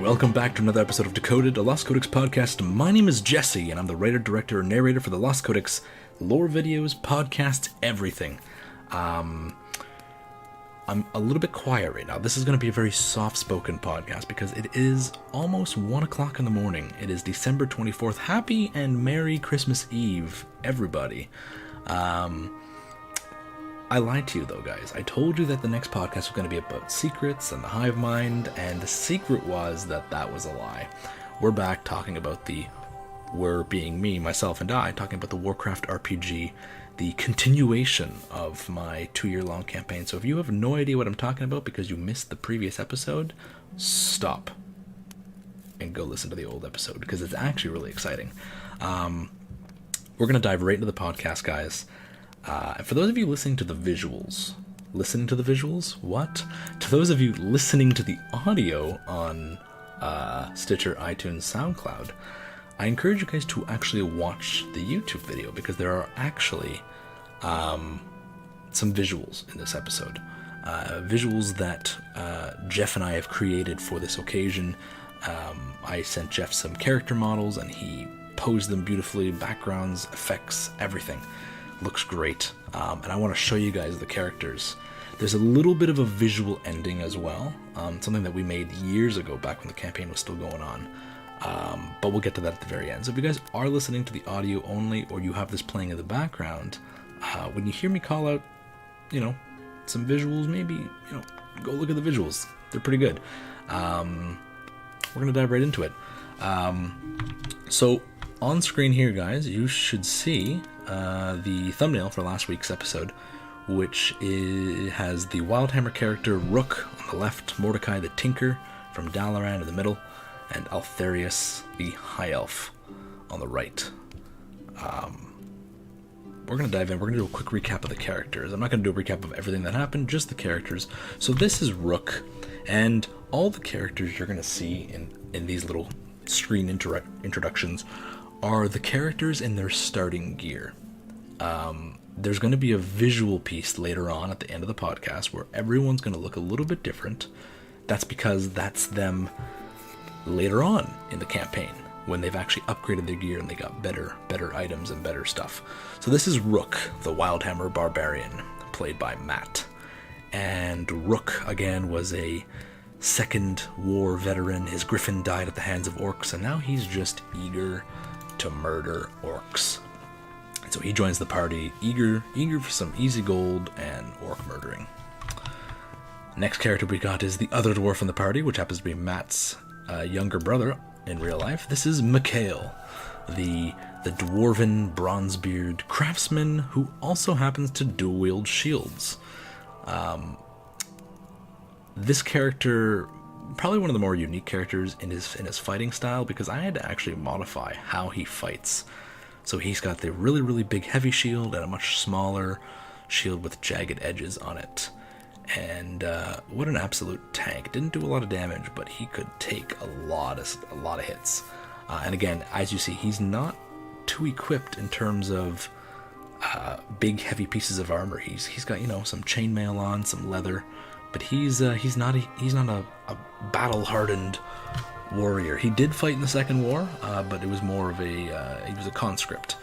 welcome back to another episode of Decoded, a Lost Codex podcast. My name is Jesse, and I'm the writer, director, and narrator for the Lost Codex lore videos, podcasts, everything. I'm a little bit quiet right now. This is going to be a very soft-spoken podcast because it is almost 1 o'clock in the morning. It is December 24th. Happy and Merry Christmas Eve, everybody. I lied to you though, guys. I told you that the next podcast was going to be about secrets and the hive mind, and the secret was that was a lie. We're back talking about we're being me, myself, and I, talking about the Warcraft RPG, the continuation of my 2-year-long campaign. So if you have no idea what I'm talking about because you missed the previous episode, stop and go listen to the old episode because it's actually really exciting. We're going to dive right into the podcast, guys. For those of you listening to the visuals, what? To those of you listening to the audio on Stitcher, iTunes, SoundCloud, I encourage you guys to actually watch the YouTube video because there are actually some visuals in this episode. Visuals that Jeff and I have created for this occasion. I sent Jeff some character models and he posed them beautifully, backgrounds, effects, everything. Looks great, and I want to show you guys the characters. There's a little bit of a visual ending as well, something that we made years ago back when the campaign was still going on, but we'll get to that at the very end. So if you guys are listening to the audio only, or you have this playing in the background, when you hear me call out, some visuals, maybe, go look at the visuals. They're pretty good. We're going to dive right into it. So on screen here, guys, you should see the thumbnail for last week's episode, which has the Wildhammer character Rook on the left, Mordecai the Tinker from Dalaran in the middle, and Altharius the High Elf on the right. We're going to dive in. We're going to do a quick recap of the characters. I'm not going to do a recap of everything that happened, just the characters. So this is Rook, and all the characters you're going to see in these little screen introductions are the characters in their starting gear. There's going to be a visual piece later on at the end of the podcast where everyone's going to look a little bit different. That's because that's them later on in the campaign when they've actually upgraded their gear and they got better items and better stuff. So this is Rook, the Wildhammer Barbarian, played by Matt. And Rook, again, was a Second War veteran. His griffin died at the hands of orcs, and now he's just eager to murder orcs. And so he joins the party, eager for some easy gold and orc murdering. Next character we got is the other dwarf in the party, which happens to be Matt's younger brother in real life. This is Mikhail, the dwarven bronzebeard craftsman who also happens to dual-wield shields. This character, probably one of the more unique characters in his fighting style, because I had to actually modify how he fights. So he's got the really, really big heavy shield and a much smaller shield with jagged edges on it. And what an absolute tank. Didn't do a lot of damage, but he could take a lot of hits. And again, as you see, he's not too equipped in terms of big heavy pieces of armor. He's got some chainmail on, some leather, but he's not a battle-hardened warrior. He did fight in the Second War, but it was more of he was a conscript.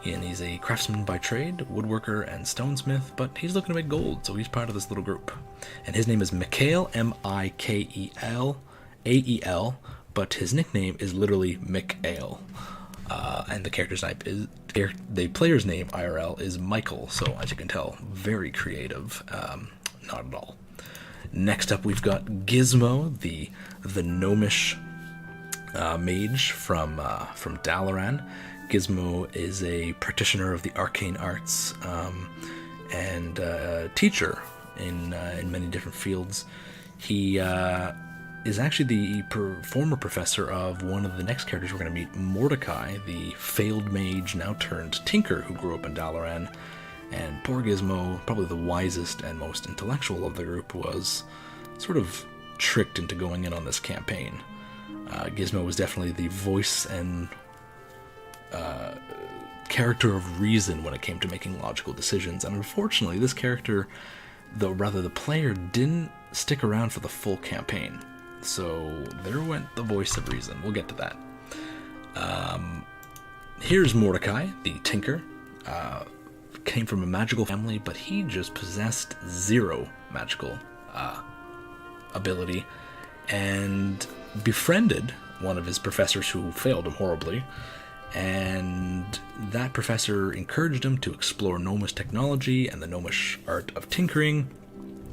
And he's a craftsman by trade, woodworker and stonesmith, but he's looking to make gold, so he's part of this little group. And his name is Mikhail, M-I-K-E-L-A-E-L, but his nickname is literally Mick-Ale. And the character's name the player's name, IRL, is Michael, so as you can tell, very creative, not at all. Next up, we've got Gizmo, the gnomish mage from Dalaran. Gizmo is a practitioner of the arcane arts and teacher in many different fields. He is actually the former professor of one of the next characters we're going to meet, Mordecai, the failed mage now turned tinker who grew up in Dalaran. And poor Gizmo, probably the wisest and most intellectual of the group, was sort of tricked into going in on this campaign. Gizmo was definitely the voice and character of reason when it came to making logical decisions. And unfortunately, this character, the player, didn't stick around for the full campaign. So there went the voice of reason. We'll get to that. Here's Mordecai, the Tinker. Came from a magical family, but he just possessed zero magical ability, and befriended one of his professors who failed him horribly, and that professor encouraged him to explore gnomish technology and the gnomish art of tinkering.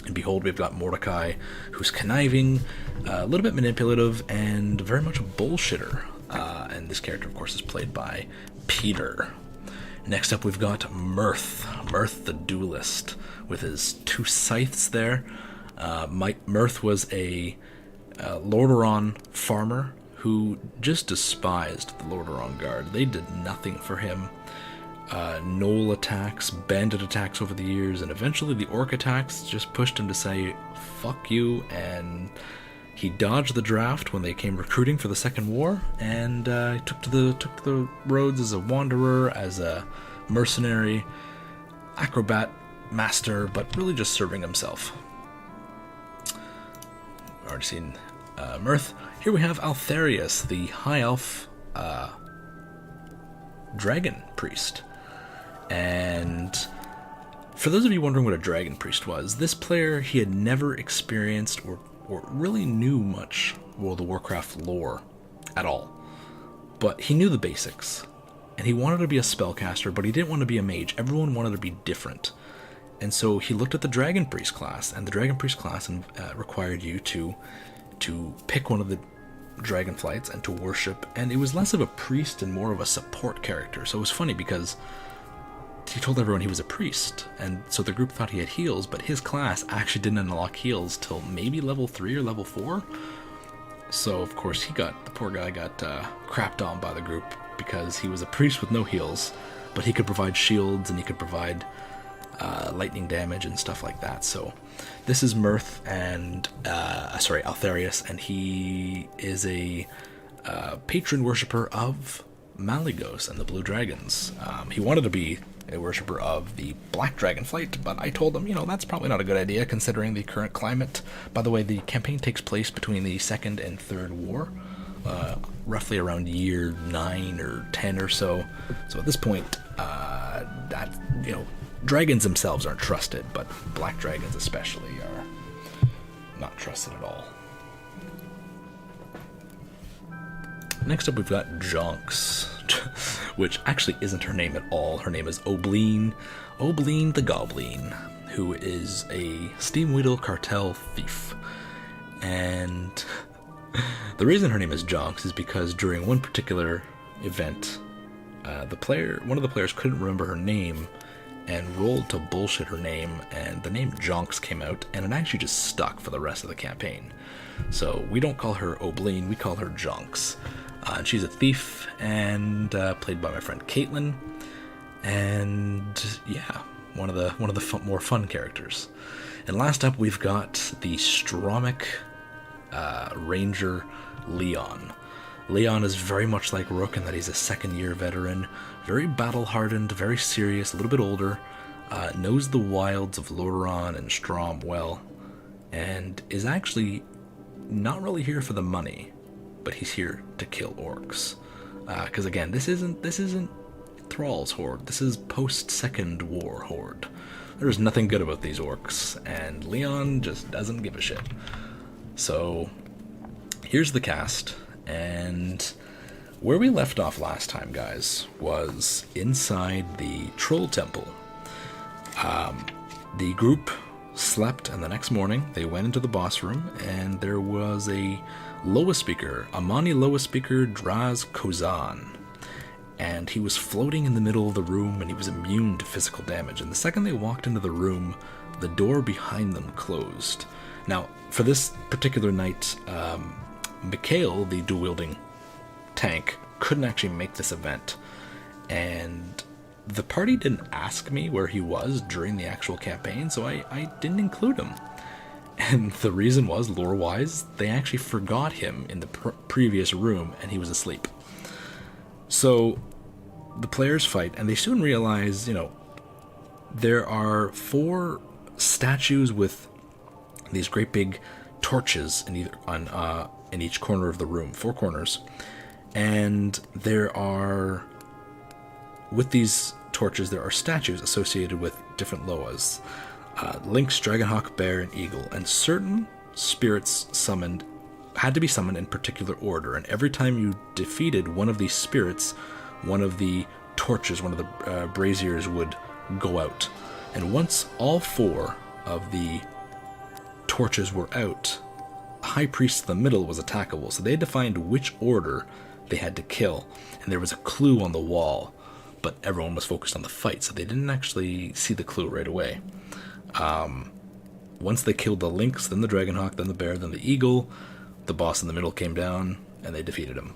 And behold, we've got Mordecai, who's conniving, a little bit manipulative, and very much a bullshitter. And this character, of course, is played by Peter. Next up, we've got Mirth the duelist, with his two scythes there. Mirth was a Lordaeron farmer who just despised the Lordaeron Guard. They did nothing for him. Gnoll attacks, bandit attacks over the years, and eventually the orc attacks just pushed him to say, fuck you, and he dodged the draft when they came recruiting for the Second War, and took to the roads as a wanderer, as a mercenary, acrobat master, but really just serving himself. We've already seen Mirth. Here we have Altharius, the high elf dragon priest. And for those of you wondering what a dragon priest was, this player, he had never experienced or really knew much World of Warcraft lore at all. But he knew the basics, and he wanted to be a spellcaster, but he didn't want to be a mage. Everyone wanted to be different. And so he looked at the Dragon Priest class, and the Dragon Priest class required you to pick one of the dragonflights and to worship, and it was less of a priest and more of a support character. So it was funny because he told everyone he was a priest, and so the group thought he had heals, but his class actually didn't unlock heals till maybe level 3 or level 4. So of course the poor guy got crapped on by the group because he was a priest with no heals, but he could provide shields and he could provide lightning damage and stuff like that. So this is Mirth and Altharius, and he is a patron worshipper of Malygos and the Blue Dragons. He wanted to be a worshipper of the Black Dragonflight, but I told him, that's probably not a good idea considering the current climate. By the way, the campaign takes place between the Second and Third War, roughly around year 9 or 10 or so. So at this point, dragons themselves aren't trusted, but black dragons especially are not trusted at all. Next up, we've got Jonks, which actually isn't her name at all. Her name is Obleen the Goblin, who is a Steamweedle cartel thief. And the reason her name is Jonks is because during one particular event, one of the players couldn't remember her name and rolled to bullshit her name, and the name Jonks came out, and it actually just stuck for the rest of the campaign. So we don't call her Obleen, we call her Jonks. And she's a thief, and played by my friend Caitlin, and yeah, one of the more fun characters. And last up, we've got the Stromic Ranger Leon. Leon is very much like Rook in that he's a second-year veteran, very battle-hardened, very serious, a little bit older, knows the wilds of Lordaeron and Strom well, and is actually not really here for the money, but he's here to kill orcs. Because again, this isn't Thrall's horde. This is post-Second War horde. There's nothing good about these orcs, and Leon just doesn't give a shit. So here's the cast, and where we left off last time, guys, was inside the Troll Temple. The group slept, and the next morning they went into the boss room, and there was a Loa speaker, Amani Loa speaker Draz Kozan, and he was floating in the middle of the room, and he was immune to physical damage. And the second they walked into the room, the door behind them closed. Now, for this particular night, Mikhail, the dual-wielding tank, couldn't actually make this event, and the party didn't ask me where he was during the actual campaign, so I didn't include him. And the reason was, lore-wise, they actually forgot him in the previous room, and he was asleep. So the players fight, and they soon realize, there are 4 statues with these great big torches in each corner of the room, 4 corners, and with these torches there are statues associated with different Loas, Lynx, Dragonhawk, Bear, and Eagle, and certain spirits had to be summoned in particular order, and every time you defeated one of these spirits, one of the torches, one of the braziers would go out. And once all 4 of the torches were out, the high priest in the middle was attackable, so they defined which order they had to kill, and there was a clue on the wall, but everyone was focused on the fight, so they didn't actually see the clue right away. Once they killed the Lynx, then the Dragonhawk, then the Bear, then the Eagle, the boss in the middle came down, and they defeated him.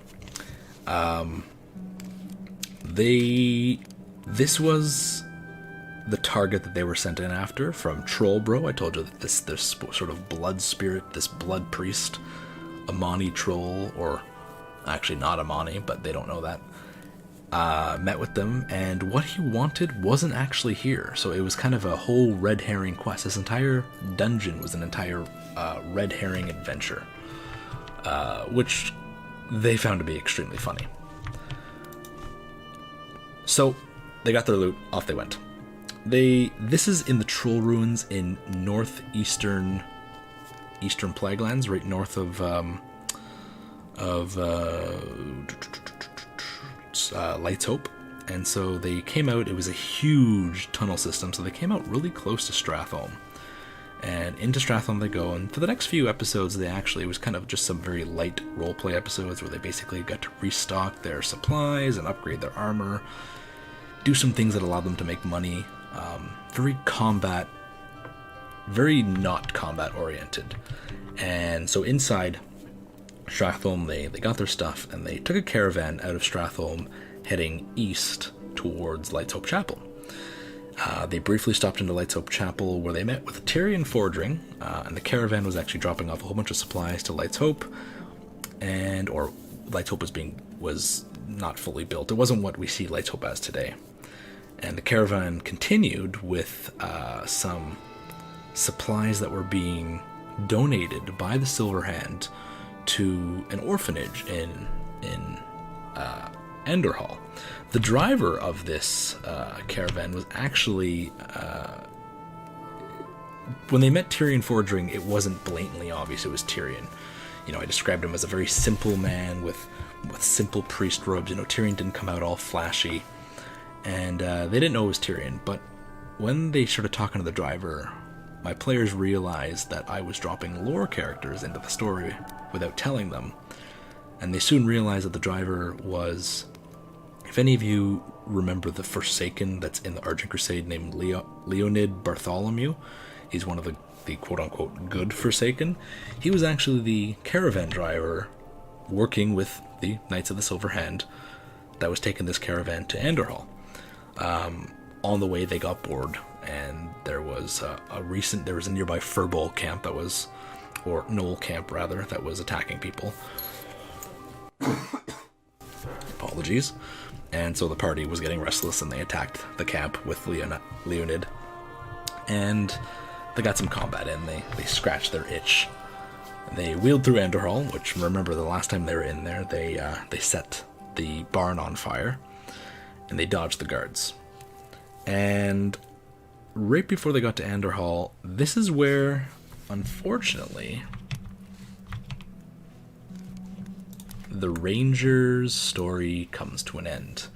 This was the target that they were sent in after from Trollbro. I told you that this sort of blood spirit, this blood priest, Amani Troll, or actually not Amani, but they don't know that, met with them, and what he wanted wasn't actually here. So it was kind of a whole red herring quest. This entire dungeon was an entire red herring adventure, which they found to be extremely funny. So they got their loot, off they went. This is in the Troll Ruins in northeastern Plaguelands, right north of Light's Hope. And so they came out, it was a huge tunnel system, so they came out really close to Stratholme. And into Stratholme they go, and for the next few episodes it was kind of just some very light roleplay episodes where they basically got to restock their supplies and upgrade their armor, do some things that allowed them to make money. Very not combat oriented. And so inside Stratholme, they got their stuff, and they took a caravan out of Stratholme heading east towards Light's Hope Chapel. They briefly stopped into Light's Hope Chapel, where they met with Tyrion Fordring, and the caravan was actually dropping off a whole bunch of supplies to Light's Hope, or Light's Hope was not fully built. It wasn't what we see Light's Hope as today. And the caravan continued with some supplies that were being donated by the Silver Hand to an orphanage in Enderhall. The driver of this caravan was actually, when they met Tyrion Fordring, it wasn't blatantly obvious it was Tyrion. I described him as a very simple man with simple priest robes. Tyrion didn't come out all flashy, and they didn't know it was Tyrion. But when they started talking to the driver, my players realized that I was dropping lore characters into the story without telling them, and they soon realized that the driver was, if any of you remember the Forsaken that's in the Argent Crusade named Leonid Bartholomew, he's one of the quote-unquote good Forsaken. He was actually the caravan driver working with the Knights of the Silver Hand that was taking this caravan to Enderhall. On the way, they got bored, and there was a nearby Furball camp or Knoll camp rather, that was attacking people. Apologies. And so the party was getting restless, and they attacked the camp with Leonid. And they got some combat in. They scratched their itch. They wheeled through Enderhall, which, remember, the last time they were in there, they set the barn on fire, and they dodged the guards. And right before they got to Enderhall, this is where, unfortunately, the Ranger's story comes to an end.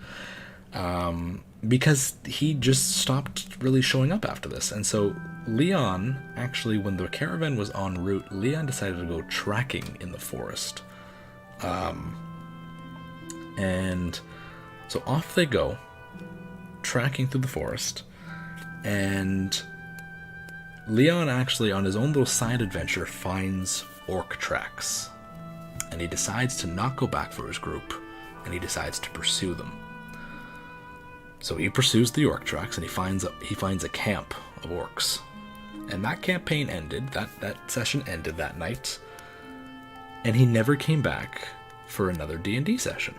Because he just stopped really showing up after this. And so Leon, actually, when the caravan was en route, Leon decided to go tracking in the forest. And so off they go, tracking through the forest. And Leon actually, on his own little side adventure, finds orc tracks. And he decides to not go back for his group, and he decides to pursue them. So he pursues the orc tracks, and he finds a camp of orcs. And that campaign ended, that session ended that night, and he never came back for another D&D session.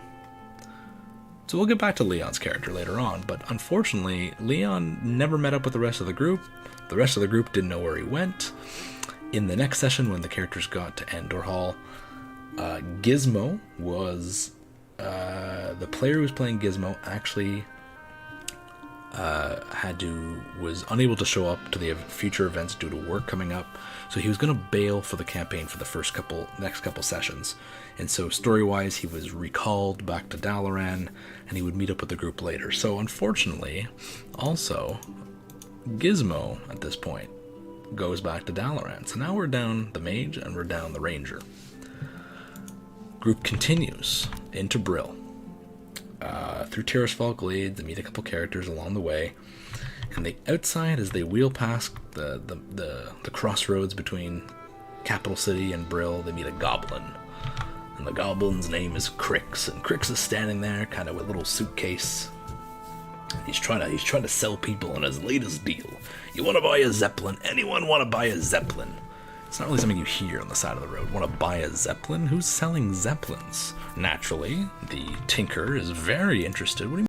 So we'll get back to Leon's character later on, but unfortunately, Leon never met up with the rest of the group. The rest of the group didn't know where he went, In the next session, when the characters got to Endor Hall, Gizmo was the player who was playing Gizmo actually was unable to show up to the future events due to work coming up, so he was going to bail for the campaign for the next couple sessions. And so story-wise, he was recalled back to Dalaran, and he would meet up with the group later. So unfortunately, also, Gizmo at this point goes back to Dalaran. So now we're down the mage and we're down the ranger. Group continues into Brill. Through Tirisfal Glades, they meet a couple characters along the way, and outside, as they wheel past the crossroads between Capital City and Brill, they meet a goblin, and the goblin's name is Crix, and Crix is standing there, kind of with a little suitcase. He's trying to sell people on his latest deal. You want to buy a Zeppelin? Anyone want to buy a Zeppelin? It's not really something you hear on the side of the road. Want to buy a Zeppelin? Who's selling Zeppelins? Naturally, the Tinker is very interested. What do you